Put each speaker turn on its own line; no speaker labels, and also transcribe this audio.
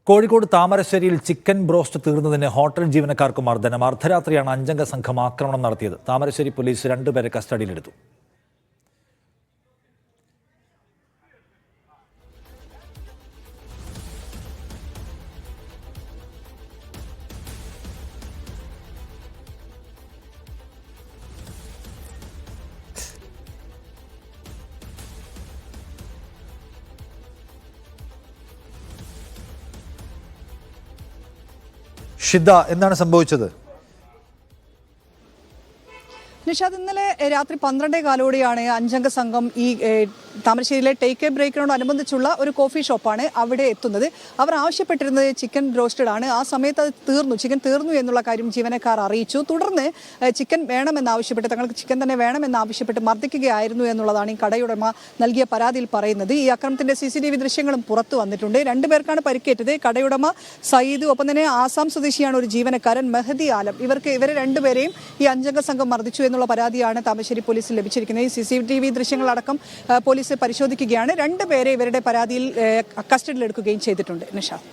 കോഴിക്കോട് താമരശ്ശേരിയിൽ chicken broast തീർന്നതിന് hotel ജീവനക്കാർക്ക് മർദ്ദനം. അർദ്ധരാത്രിയാണ് അഞ്ചംഗ സംഘം ആക്രമണം നടത്തിയത്. താമരശ്ശേരി പോലീസ് 2 പേരെ കസ്റ്റഡിയിലെടുത്തു. ഷിദ്ദ, എന്താണ് സംഭവിച്ചത്?
നിഷാദ്, ഇന്നലെ രാത്രി 12:15 അഞ്ചംഗ സംഘം ഈ താമരശ്ശേരിയിലെ ടേക്ക് എ ബ്രേക്കിനോടനുബന്ധിച്ചുള്ള ഒരു കോഫി ഷോപ്പാണ് അവിടെ എത്തുന്നത്. അവർ ആവശ്യപ്പെട്ടിരുന്നത് ചിക്കൻ ബ്രോസ്റ്റഡ് ആണ്. ആ സമയത്ത് അത് ചിക്കൻ തീർന്നു എന്നുള്ള കാര്യം ജീവനക്കാർ അറിയിച്ചു. തുടർന്ന് ചിക്കൻ വേണമെന്നാവശ്യപ്പെട്ട്, തങ്ങൾക്ക് ചിക്കൻ തന്നെ വേണമെന്നാവശ്യപ്പെട്ട് മർദ്ദിക്കുകയായിരുന്നു എന്നുള്ളതാണ് ഈ കടയുടമ നൽകിയ പരാതിയിൽ പറയുന്നത്. ഈ അക്രമത്തിന്റെ CCTV ദൃശ്യങ്ങളും പുറത്തു വന്നിട്ടുണ്ട്. 2 പേർക്കാണ് പരിക്കേറ്റത്. കടയുടമ സയ്യിദ്, ഒപ്പം തന്നെ ആസാം സ്വദേശിയാണ് ഒരു ജീവനക്കാരൻ മെഹദി ആലം. ഇവരെ 2 പേരെയും ഈ അഞ്ചംഗ സംഘം മർദ്ദിച്ചു എന്നുള്ള പരാതിയാണ് താമരശ്ശേരി പോലീസിൽ ലഭിച്ചിരിക്കുന്നത്. ഈ CCTV ദൃശ്യങ്ങളടക്കം പോലീസ് പരിശോധിക്കുകയാണ്. 2 പേരെ ഇവരുടെ പരാതിയിൽ കസ്റ്റഡിയിലെടുക്കുകയും ചെയ്തിട്ടുണ്ട്. നിഷാദ്.